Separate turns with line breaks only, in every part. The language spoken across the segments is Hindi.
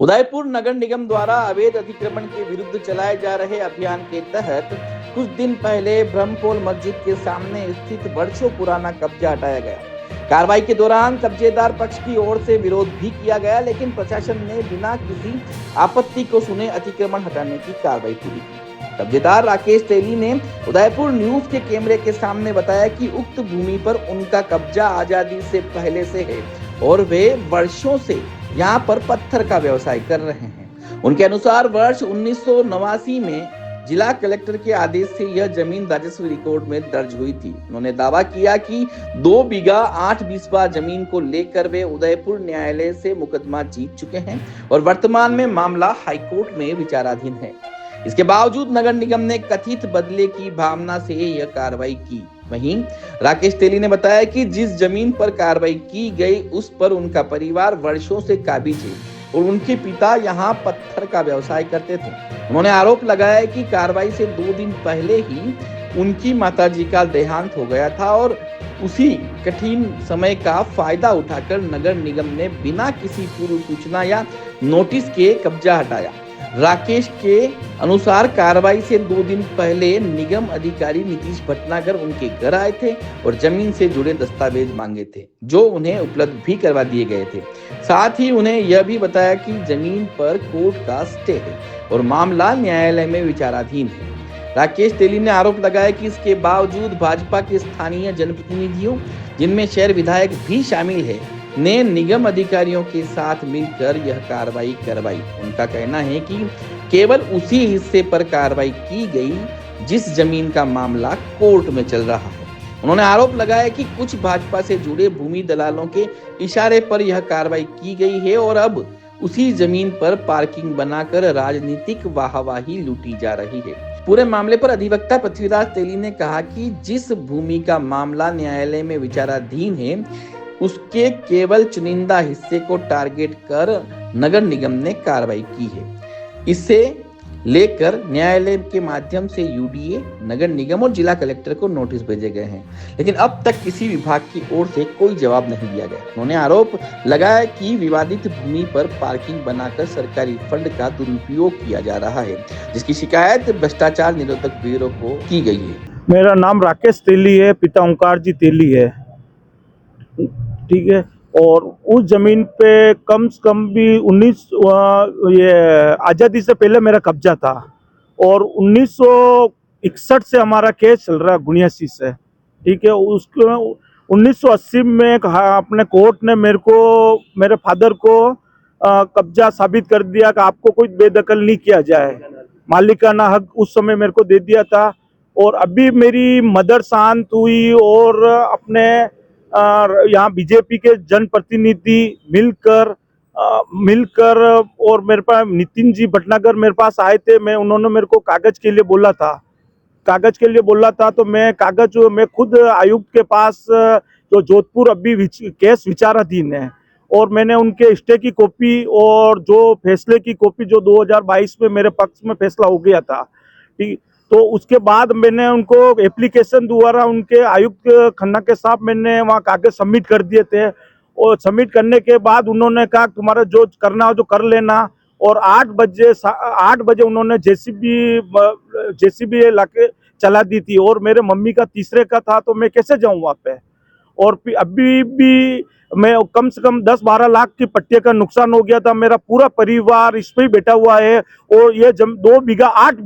उदयपुर नगर निगम द्वारा अवैध अतिक्रमण के विरुद्ध चलाए जा रहे अभियान के तहत कुछ दिन पहले ब्रह्मपोल मस्जिद के सामने स्थित वर्षों पुराना कब्जा हटाया गया। कार्रवाई के दौरान कब्जेदार पक्ष की ओर से विरोध भी किया गया, लेकिन प्रशासन ने बिना किसी आपत्ति को सुने अतिक्रमण हटाने की कार्रवाई पूरी की। कब्जेदार राकेश तेली ने उदयपुर न्यूज के कैमरे के सामने बताया कि उक्त भूमि पर उनका कब्जा आजादी से पहले से है और वे वर्षों से यहाँ पर पत्थर का व्यवसाय कर रहे हैं। उनके अनुसार वर्ष 1989 में जिला कलेक्टर के आदेश से यह जमीन राजस्व रिकॉर्ड में दर्ज हुई थी। उन्होंने दावा किया कि 2 बीघा 8 बिस्वा जमीन को लेकर वे उदयपुर न्यायालय से मुकदमा जीत चुके हैं और वर्तमान में मामला हाईकोर्ट में विचाराधीन है। इसके बावजूद नगर निगम ने कथित बदले की भावना से यह कार्रवाई की। वहीं राकेश तेली ने बताया कि जिस जमीन पर कार्रवाई की गई उस पर उनका परिवार वर्षों से काबिज है और उनके पिता यहां पत्थर का व्यवसाय करते थे। उन्होंने आरोप लगाया कि कार्रवाई से 2 दिन पहले ही उनकी माताजी का देहांत हो गया था और उसी कठिन समय का फायदा उठाकर नगर निगम ने बिना किसी पूर्व सूचना या नोटिस के कब्जा हटाया। राकेश के अनुसार कार्रवाई से 2 दिन पहले निगम अधिकारी नीतीश भटनागर उनके घर आए थे और जमीन से जुड़े दस्तावेज मांगे थे, जो उन्हें उपलब्ध भी करवा दिए गए थे। साथ ही उन्हें यह भी बताया कि जमीन पर कोर्ट का स्टे है और मामला न्यायालय में विचाराधीन है। राकेश तेली ने आरोप लगाया कि इसके बावजूद भाजपा के स्थानीय जनप्रतिनिधियों, जिनमें शहर विधायक भी शामिल है, ने निगम अधिकारियों के साथ मिलकर यह कार्रवाई करवाई। उनका कहना है कि केवल उसी हिस्से पर कार्रवाई की गई जिस जमीन का मामला कोर्ट में चल रहा है। उन्होंने आरोप लगाया कि कुछ भाजपा से जुड़े भूमि दलालों के इशारे पर यह कार्रवाई की गई है और अब उसी जमीन पर पार्किंग बनाकर राजनीतिक वाहवाही लूटी जा रही है। पूरे मामले पर अधिवक्ता पृथ्वीराज तेली ने कहा कि जिस भूमि का मामला न्यायालय में विचाराधीन है उसके केवल चुनिंदा हिस्से को टारगेट कर नगर निगम ने कार्रवाई की है। इसे लेकर न्यायालय के माध्यम से यूडीए, नगर निगम और जिला कलेक्टर को नोटिस भेजे गए हैं, लेकिन अब तक किसी विभाग की ओर से कोई जवाब नहीं दिया गया। उन्होंने आरोप लगाया कि विवादित भूमि पर पार्किंग बनाकर सरकारी फंड का दुरुपयोग किया जा रहा है, जिसकी शिकायत भ्रष्टाचार निरोधक ब्यूरो को की गई है।
मेरा नाम राकेश तेली है, पिता ओंकार जी तेली है, ठीक है। और उस जमीन पे कम से कम भी 19 ये आज़ादी से पहले मेरा कब्जा था और 1961 से हमारा केस चल रहा है गुनियासी से, ठीक है। उसको 1980 में कहा अपने कोर्ट ने मेरे फादर को कब्जा साबित कर दिया कि आपको कोई बेदखल नहीं किया जाए, मालिकाना हक उस समय मेरे को दे दिया था। और अभी मेरी मदर शांत हुई और अपने यहाँ बीजेपी के जनप्रतिनिधि मिलकर और मेरे पास नितिन जी भटनागर मेरे पास आए थे। उन्होंने मेरे को कागज के लिए बोला था तो मैं खुद आयुक्त के पास, जो जोधपुर अभी केस विचाराधीन है, और मैंने उनके स्टे की कॉपी और जो फैसले की कॉपी जो 2022 में मेरे पक्ष में फैसला हो गया था, ठीक। तो उसके बाद मैंने उनको एप्लीकेशन द्वारा उनके आयुक्त खन्ना के साथ मैंने वहाँ कागज सबमिट कर दिए थे और सबमिट करने के बाद उन्होंने कहा तुम्हारा जो करना हो जो कर लेना। और 8 बजे उन्होंने जेसीबी लाके चला दी थी और मेरे मम्मी का तीसरे का था, तो मैं कैसे जाऊँ वहाँ पे। और अभी भी मैं कम से कम 10-12 लाख की पट्टिया का नुकसान हो गया था। मेरा पूरा परिवार इस पे ही बैठा हुआ है और ये 2 बीघा 8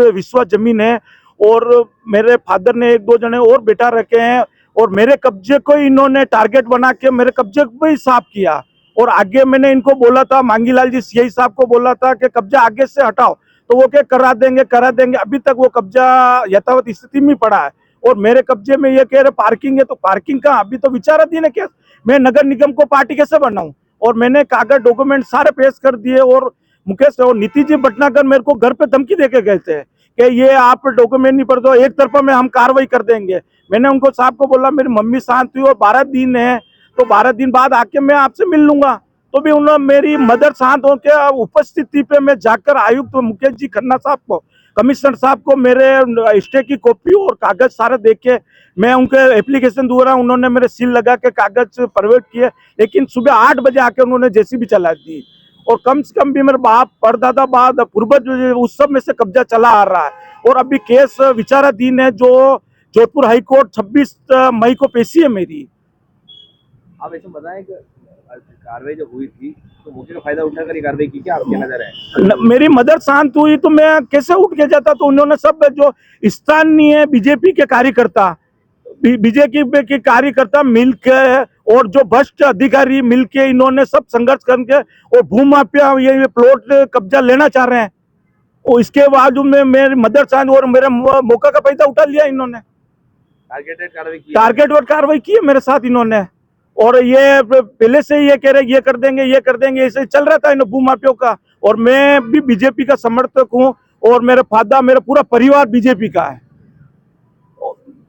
बिस्वा जमीन है और मेरे फादर ने 1-2 जने और बैठा रखे हैं और मेरे कब्जे को इन्होंने टारगेट बना के मेरे कब्जे को ही साफ किया। और आगे मैंने इनको बोला था, मांगीलाल जी सीआई साहब को बोला था कि कब्जा आगे से हटाओ, तो वो क्या करा देंगे। अभी तक वो कब्जा यथावत स्थिति में पड़ा है और मेरे कब्जे में ये कह रहे पार्किंग है, तो पार्किंग का अभी तो विचाराधीन है केस। मैं नगर निगम को पार्टी कैसे बनाऊं। और मैंने कागज डॉक्यूमेंट सारे पेश कर दिए और मुकेश और नीतीश जी भटनागर मेरे को घर पे धमकी देके गए थे कि ये आप डॉक्यूमेंट नहीं पढ़ दो, एक तरफा में हम कार्रवाई कर देंगे। मैंने उनको साहब को बोला मेरी मम्मी शांत हुई और 12 दिन है, तो 12 दिन बाद आके मैं आपसे मिल लूंगा। तो भी उन्होंने मेरी मदर शांत होकर उपस्थिति पे मैं जाकर आयुक्त मुकेश जी खन्ना साहब को, कमिश्नर साहब को मेरे स्टे की कॉपी और कागज सारे देके मैं उनके एप्लीकेशन द्वारा उन्होंने मेरे सील लगा के कागज प्रोवाइड किए, लेकिन सुबह 8 बजे आके उन्होंने जेसीबी चला दी और कम से कम भी मेरे बाप परदादा बाद पूर्वज उस सब में से कब्जा चला आ रहा है। और अभी केस विचाराधीन है, जो जोधपुर हाई कोर्ट 26 मई को पेशी है मेरी।
आप ऐसे बताएं कि कार्रवाई जो हुई थी तो मौके का फायदा उठाकर ये कार्रवाई की, क्या आपके नजर है?
मेरी मदर शांत हुई तो मैं कैसे उठ के जाता। तो उन्होंने सब जो स्थानीय बीजेपी के कार्यकर्ता बीजेपी के कार्यकर्ता मिलके और जो भ्रष्ट अधिकारी मिलके इन्होंने सब संघर्ष करके और भूमाफिया ये प्लॉट कब्जा लेना चाह रहे हैं। और इसके बावजूद में मेरी मदर शांत और मेरे मौका का फायदा उठा लिया इन्होंने।
टारगेटेड कार्रवाई की,
टारगेट और कार्रवाई की है मेरे साथ इन्होंने। और ये पहले से ही ये कह रहे ये कर देंगे, ऐसे चल रहा था इन भूमाफियों का। और मैं भी बीजेपी का समर्थक हूँ और मेरे फादर मेरा पूरा परिवार बीजेपी का है।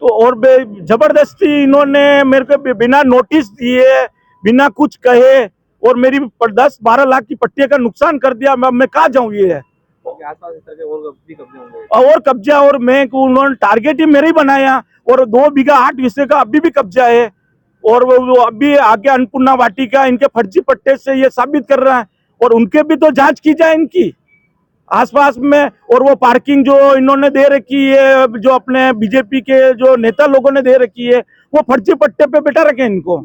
तो और जबरदस्ती इन्होंने मेरे को बिना नोटिस दिए बिना कुछ कहे और मेरी 10-12 लाख की पट्टियों का नुकसान कर दिया। मैं कहाँ जाऊँ? ये है
आसपास इस तरह के और भी कब्जे होंगे
और कब्जा। और मैं उन्होंने टारगेट ही मेरा ही बनाया। और 2 बीघा 8 हिस्से का अभी भी कब्जा है। और वो अभी आगे अन्नपूर्णा वाटिका इनके फर्जी पट्टे से ये साबित कर रहा है। और उनके भी तो जांच की जाए इनकी आसपास में। और वो पार्किंग जो इन्होंने दे रखी है, जो अपने बीजेपी के जो नेता लोगों ने दे रखी है, वो फर्जी पट्टे पे बैठा रखे इनको।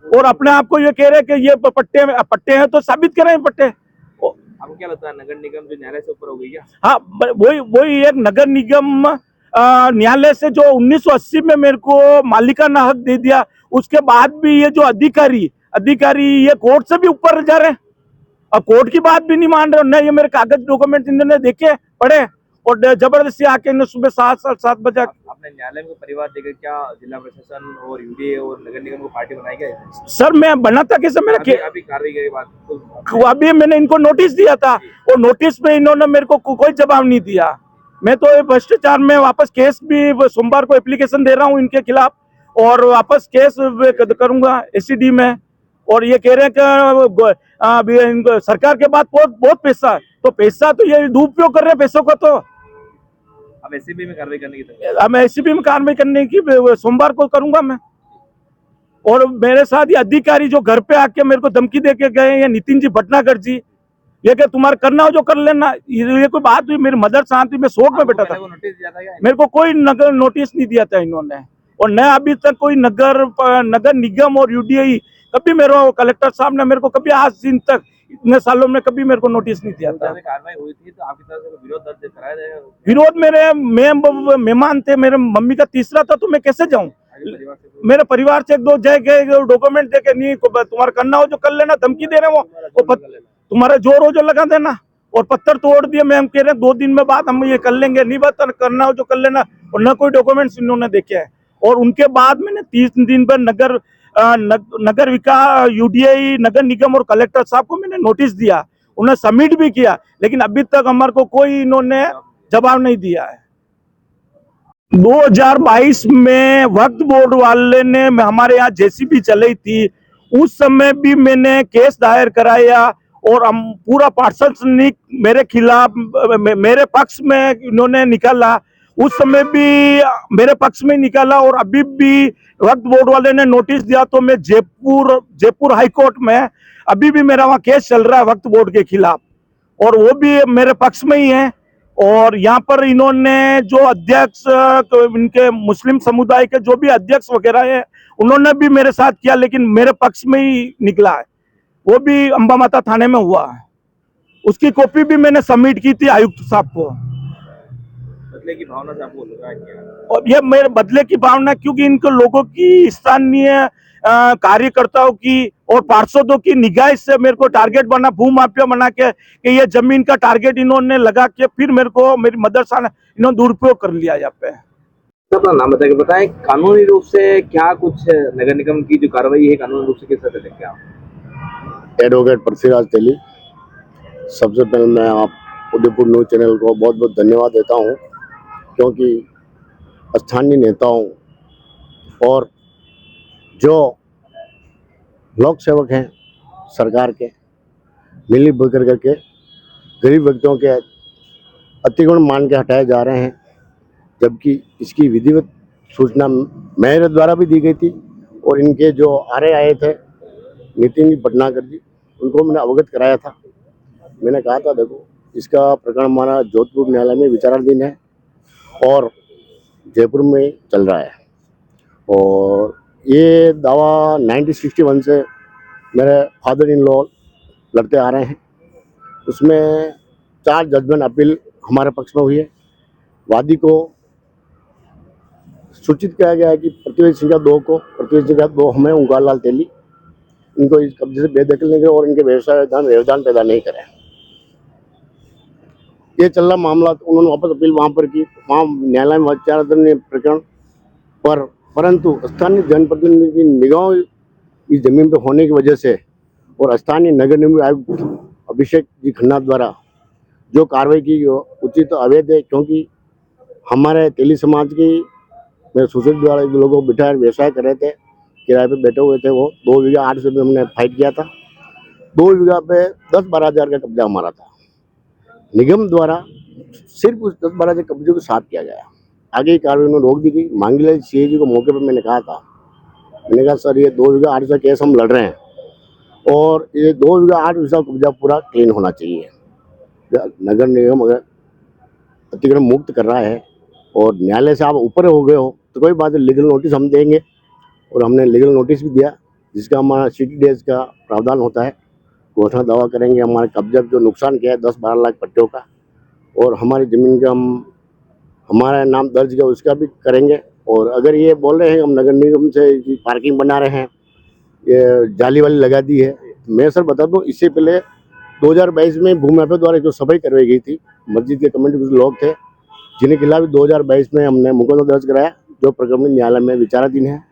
और अपने आप को ये कह रहे कि ये पट्टे हैं तो साबित करें पट्टे।
आपको क्या लगता है नगर निगम जो न्यायालय से ऊपर हो गई क्या?
हाँ, वही एक नगर निगम न्यायालय से जो 1980 में मेरे को मालिकाना हक दे दिया, उसके बाद भी ये जो अधिकारी ये कोर्ट से भी ऊपर जा रहे हैं। अब कोर्ट की बात भी नहीं मान रहे। न ये मेरे कागज डॉक्यूमेंट इन्होंने देखे पढ़े और जबरदस्ती आके इन्होंने सुबह 7 बजे
आपने न्यायालय में परिवार देकर क्या जिला प्रशासन और यूडीए और नगर निगम को पार्टी बनाई गई?
सर मैं बनाता कैसे? मेरा
अभी कार्रवाई के बाद
अभी मैंने इनको नोटिस दिया था और नोटिस में इन्होंने मेरे को कोई जवाब नहीं दिया। मैं तो भ्रष्टाचार में वापस केस भी सोमवार को एप्लीकेशन दे रहा हूँ इनके खिलाफ और वापस केस करूंगा एसीडी में। और ये कह रहे हैं कि सरकार के पास बहुत पैसा है, तो पैसा तो ये दुरुपयोग कर रहे हैं पैसों को। तो
अब एसीबी में कार्रवाई करने की
मैं एसीबी में कार्रवाई करने की सोमवार को करूंगा मैं। और मेरे साथ ये अधिकारी जो घर पे आके मेरे को धमकी दे के गए, ये नितिन जी भटनागर जी, ये कि तुम्हारा करना हो जो कर लेना। ये कोई बात हुई? मेरी मदर शांति में शोक में बैठा था।
नोटिस दिया था क्या?
मेरे को कोई नोटिस नहीं दिया था इन्होंने। और न अभी तक कोई नगर निगम और यूडीआई कभी मेरे कलेक्टर साहब ने मेरे को कभी आज दिन तक इतने सालों में कभी मेरे को नोटिस नहीं दिया था।
कार्रवाई हुई थी तो आपकी तरफ से विरोध दर्ज कराया जाएगा?
विरोध मेहमान थे, मेरे मम्मी का तीसरा था, तो मैं कैसे जाऊं? मेरे परिवार से 1-2 जय गए डॉक्यूमेंट देके, नहीं तुम्हारा करना हो जो कर लेना, धमकी दे रहे वो तुम्हारा जोर हो जो लगा देना। और पत्थर तोड़ दिए। मैं हम कह रहे हैं 2 दिन में बाद हम ये कर लेंगे, नहीं बात करना हो जो कर लेना। और न कोई डॉक्यूमेंट्स इन्होंने देखे हैं। और उनके बाद मैंने 30 दिन पर नगर विकास यूडीआई नगर निगम और कलेक्टर साहब को मैंने नोटिस दिया, उन्हें सबमिट भी किया, लेकिन अभी तक हमारे को कोई इन्होंने जवाब नहीं दिया है। 2022 में वक्फ बोर्ड वाले ने हमारे यहाँ जेसीबी चलाई थी, उस समय भी मैंने केस दायर कराया और हम पूरा प्रशासनिक मेरे खिलाफ मेरे पक्ष में इन्होंने निकाला। उस समय भी मेरे पक्ष में निकाला। और अभी भी वक्फ बोर्ड वाले ने नोटिस दिया तो मैं जयपुर हाई कोर्ट में अभी भी मेरा वहाँ केस चल रहा है वक्फ बोर्ड के खिलाफ, और वो भी मेरे पक्ष में ही है। और यहाँ पर इन्होंने जो अध्यक्ष इनके मुस्लिम समुदाय के जो भी अध्यक्ष वगैरह है, उन्होंने भी मेरे साथ किया, लेकिन मेरे पक्ष में ही निकला है। वो भी अंबा माता थाने में हुआ है। उसकी कॉपी भी मैंने सबमिट की थी आयुक्त साहब को।
बदले की भावना से आपको लगा क्या?
और ये मेरे बदले की भावना, क्योंकि इनको लोगों की स्थानीय कार्यकर्ताओं की और पार्षदों की निगाह से मेरे को टारगेट बना, भूमाफिया बना के कि ये जमीन का टारगेट इन्होंने लगा के फिर मेरे को मेरी मदरसा इन्होंने दुरुपयोग कर लिया यहाँ पे।
अपना नाम बताएं, कानूनी रूप से क्या कुछ नगर निगम की जो कार्रवाई है कानूनी रूप से किस तरह देखते हैं आप?
एडवोकेट पृथ्वीराज तेली। सबसे पहले मैं आप उदयपुर न्यूज चैनल को बहुत बहुत धन्यवाद देता हूं, क्योंकि स्थानीय नेताओं और जो लोक सेवक हैं सरकार के मिली भगत करके गरीब व्यक्तियों के अतिगुण मान के हटाए जा रहे हैं, जबकि इसकी विधिवत सूचना मेरे द्वारा भी दी गई थी। और इनके जो आए थे नितिन जी भटनागर जी, उनको मैंने अवगत कराया था मैंने कहा था देखो इसका प्रकरण हमारा जोधपुर न्यायालय में विचाराधीन है और जयपुर में चल रहा है। और ये दावा 1961 से मेरे फादर इन लॉ लड़ते आ रहे हैं। उसमें 4 जजमेंट अपील हमारे पक्ष में हुई है। वादी को सूचित किया गया है कि प्रतिवेदी संख्या 2 को, प्रतिवेदी संख्या 2 हमें ओंकार लाल तेली, इनको इस कब्जे से बेदखल नहीं करें और इनके व्यवधान पैदा नहीं करें। ये चल रहा मामला, तो उन्होंने वापस अपील वहाँ पर की, वहाँ न्यायालय में विचाराधीन प्रकरण पर, परंतु स्थानीय जनप्रतिनिधि की निगाह इस जमीन पर होने की वजह से और स्थानीय नगर निगम आयुक्त अभिषेक जी खन्ना द्वारा जो कार्रवाई की उचित अवैध है, क्योंकि हमारे तेली समाज की मेरे ससुर द्वारा जो लोगों को बिठाए व्यवसाय कर रहे थे, किराए पे बैठे हुए थे, वो 2 बीघा 8 से हमने फाइट किया था। 2 बीघा पे 10-12 हज़ार का कब्जा हमारा था। निगम द्वारा सिर्फ उस 10-12 हज़ार कब्जे को साफ किया गया। आगे की कार्रवाई उन्होंने रोक दी गई। मांगीलाल सीए जी को मौके पर मैंने कहा था, मैंने कहा सर ये 2 बीघा 8 का केस हम लड़ रहे हैं और ये 2 बीघा 8 का कब्जा पूरा क्लीन होना चाहिए। नगर निगम अगर अतिक्रमण मुक्त कर रहा है और न्यायालय से आप ऊपर हो गए हो तो कोई बात नहीं, लीगल नोटिस हम देंगे। और हमने लीगल नोटिस भी दिया, जिसका हमारा 60 डेज का प्रावधान होता है। घोषणा दावा करेंगे हमारे कब्जा जो नुकसान किया है 10-12 लाख पट्टियों का, और हमारी ज़मीन का हम हमारा नाम दर्ज किया उसका भी करेंगे। और अगर ये बोल रहे हैं हम नगर निगम से पार्किंग बना रहे हैं, ये जाली वाली लगा दी है, मैं सर बता दूं इससे पहले 2022 में भूमि माफिया द्वारा जो सफाई करवाई गई थी, मस्जिद के कमेटी कुछ लोग थे जिनके खिलाफ 2022 में हमने मुकदमा दर्ज कराया, जो प्रकरण न्यायालय में विचाराधीन है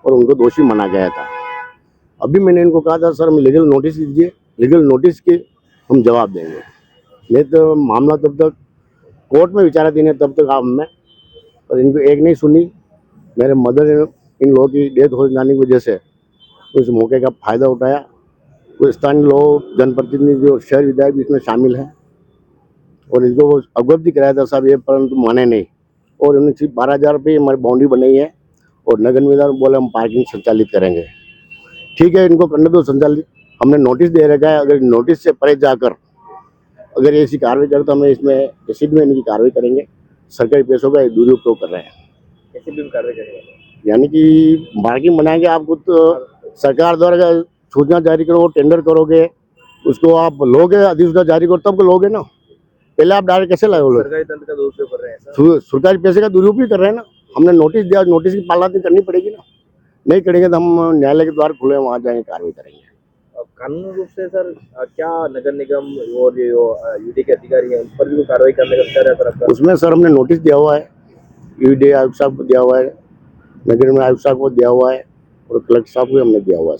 और उनको दोषी माना गया था। अभी मैंने इनको कहा था सर हम लीगल नोटिस दीजिए, लीगल नोटिस के हम जवाब देंगे, नहीं तो मामला तब तक कोर्ट में विचाराधीन है तब तक आप हमें। और इनको एक नहीं सुनी। मेरे मदर इन लोगों की डेथ हो जाने की वजह से उस मौके का फ़ायदा उठाया। कुछ स्थानीय लोग, जनप्रतिनिधि और शहर विधायक भी इसमें शामिल हैं और इसको वो अवगत भी कराया था साहब ये, परंतु माने नहीं। और उन्होंने सिर्फ 12,000 रुपये हमारी बाउंड्री बनाई है और नगर निगम बोले हम पार्किंग संचालित करेंगे। ठीक है, इनको करने दो संचालित, हमने नोटिस दे रखा है। अगर नोटिस से परे जाकर अगर ऐसी कार्रवाई करे तो हमें इसमें एसिड में इनकी कार्रवाई करेंगे। सरकारी पैसों का दुरुपयोग कर रहे हैं,
एसिड में कार्रवाई करेंगे,
यानी कि पार्किंग बनाएंगे। आप खुद सरकार द्वारा सूचना जारी करो, टेंडर करोगे, उसको आप लोगे, अधिसूचना जारी करो तब लोगे ना। पहले आप डायरेक्ट कैसे लाए?
सरकारी तंत्र का दुरुपयोग कर रहे हैं सर।
सरकारी पैसे का दुरुपयोग कर रहे हैं ना। हमने नोटिस दिया, नोटिस की पालना तो करनी पड़ेगी ना। नहीं करेंगे तो हम न्यायालय के द्वार खुले, वहाँ जाएंगे, कार्रवाई करेंगे।
अब कानूनी रूप से सर क्या नगर निगम और जो यूडी के अधिकारी हैं उन पर भी कार्रवाई करने का विचार है सर आपका?
उसमें सर हमने नोटिस दिया हुआ है, यूडी आयुक्त साहब को दिया हुआ है, नगर निगम आयुक्त साहब को दिया हुआ है और कलेक्टर साहब को हमने दिया हुआ है।